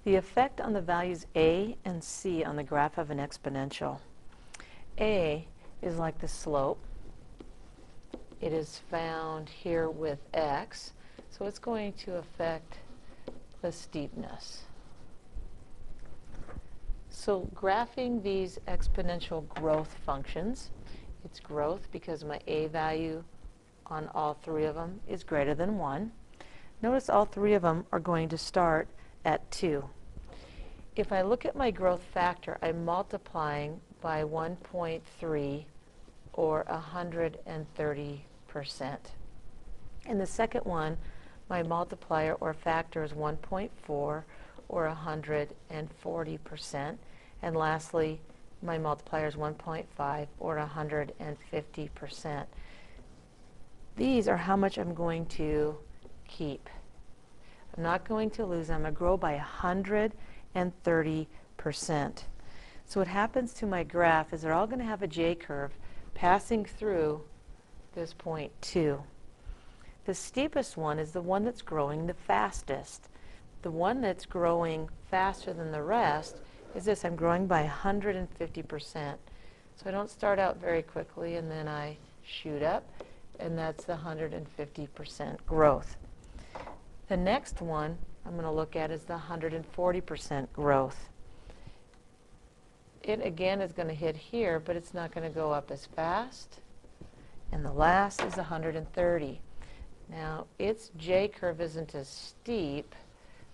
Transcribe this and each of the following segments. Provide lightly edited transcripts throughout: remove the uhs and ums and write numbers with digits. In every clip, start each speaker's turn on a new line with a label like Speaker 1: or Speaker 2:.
Speaker 1: The effect on the values A and C on the graph of an exponential. A is like the slope. It is found here with x, so it's going to affect the steepness. So graphing these exponential growth functions, it's growth because my A value on all three of them is greater than 1. Notice all three of them are going to start at 2. If I look at my growth factor, I'm multiplying by 1.3 or 130%. In the second one, my multiplier or factor is 1.4 or 140%. And lastly, my multiplier is 1.5 or 150%. These are how much I'm going to keep. I'm not going to lose. I'm going to grow by 130%. So what happens to my graph is they're all going to have a J-curve passing through this point 2. The steepest one is the one that's growing the fastest. The one that's growing faster than the rest is this. I'm growing by 150%. So I don't start out very quickly and then I shoot up, and that's the 150% growth. The next one I'm going to look at is the 140% growth. It again is going to hit here, but it's not going to go up as fast. And the last is 130. Now its J-curve isn't as steep,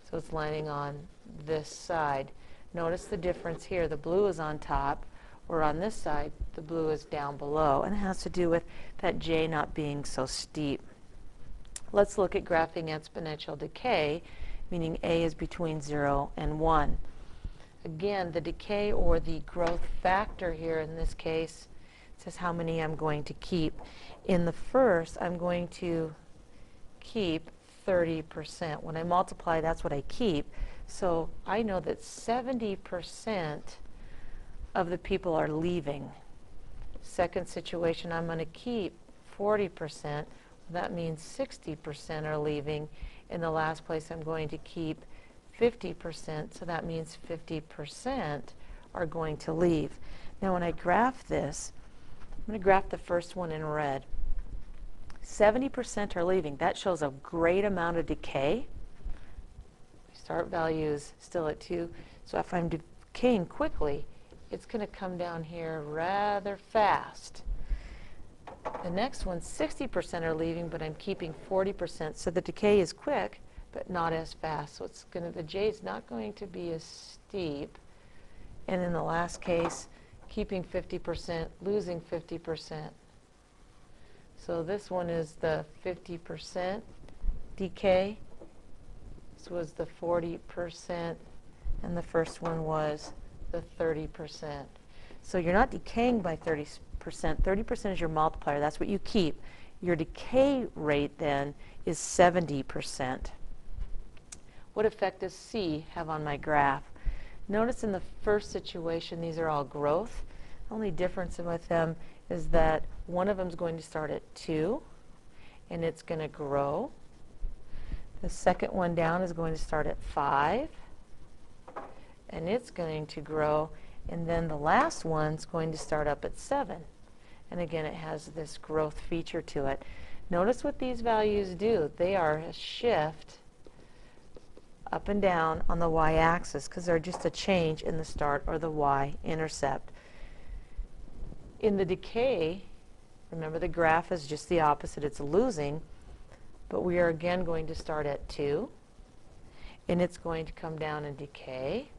Speaker 1: so it's landing on this side. Notice the difference here. The blue is on top, or on this side, the blue is down below, and it has to do with that J not being so steep. Let's look at graphing exponential decay, meaning A is between 0 and 1. Again, the decay or the growth factor here in this case says how many I'm going to keep. In the first, I'm going to keep 30%. When I multiply, that's what I keep. So I know that 70% of the people are leaving. Second situation, I'm going to keep 40%. That means 60% are leaving. In the last place, I'm going to keep 50%, so that means 50% are going to leave. Now when I graph this, I'm going to graph the first one in red. 70% are leaving. That shows a great amount of decay. Start value is still at 2, so if I'm decaying quickly, it's going to come down here rather fast. The next one, 60% are leaving, but I'm keeping 40%, so the decay is quick, but not as fast. So it's going to, the J is not going to be as steep. And in the last case, keeping 50%, losing 50%. So this one is the 50% decay. This was the 40%, and the first one was the 30%. So you're not decaying by 30%. 30% is your multiplier. That's what you keep. Your decay rate then is 70%. What effect does C have on my graph? Notice in the first situation, these are all growth. The only difference with them is that one of them is going to start at 2, and it's going to grow. The second one down is going to start at 5, and it's going to grow. And then the last one's going to start up at 7. And again, it has this growth feature to it. Notice what these values do. They are a shift up and down on the y-axis because they're just a change in the start or the y-intercept. In the decay, remember the graph is just the opposite. It's losing, but we are again going to start at 2, and it's going to come down and decay.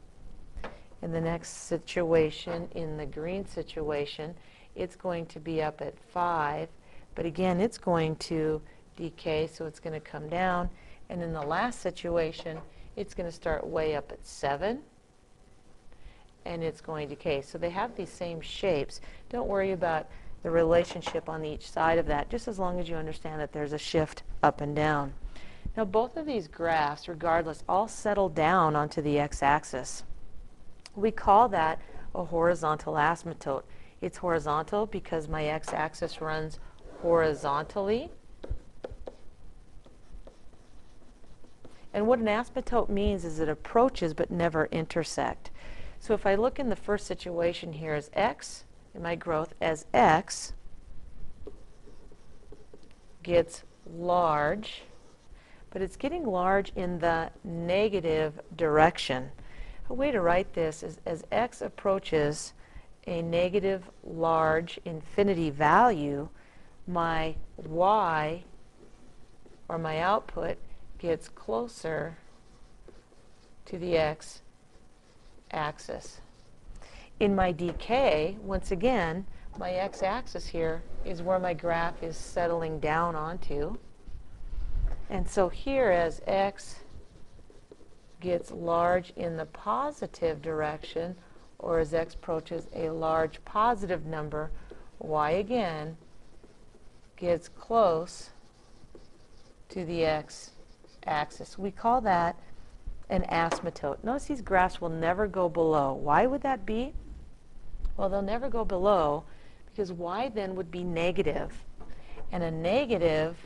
Speaker 1: In the next situation, in the green situation, it's going to be up at 5, but again, it's going to decay, so it's going to come down. And in the last situation, it's going to start way up at 7, and it's going to decay. So they have these same shapes. Don't worry about the relationship on each side of that, just as long as you understand that there's a shift up and down. Now, both of these graphs, regardless, all settle down onto the x-axis. We call that a horizontal asymptote. It's horizontal because my x-axis runs horizontally. And what an asymptote means is it approaches but never intersect. So if I look in the first situation here as x, in my growth, as x gets large, but it's getting large in the negative direction. A way to write this is as x approaches a negative large infinity value, my y, or my output, gets closer to the x-axis. In my decay, once again, my x-axis here is where my graph is settling down onto. And so here, as x gets large in the positive direction, or as x approaches a large positive number, y again gets close to the x-axis. We call that an asymptote. Notice these graphs will never go below. Why would that be? Well, they'll never go below because y then would be negative. And a negative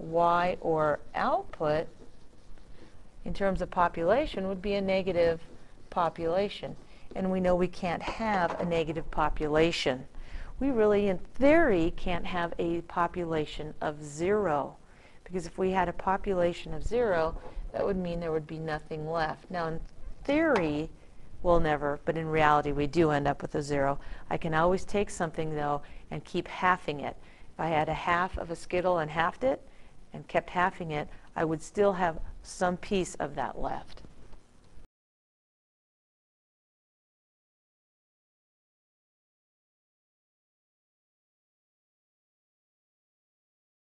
Speaker 1: y, or output, in terms of population, would be a negative population. And we know we can't have a negative population. We really, in theory, can't have a population of 0. Because if we had a population of 0, that would mean there would be nothing left. Now, in theory, we'll never, but in reality, we do end up with a 0. I can always take something, though, and keep halving it. If I had a half of a Skittle and halved it, and kept halving it, I would still have some piece of that left.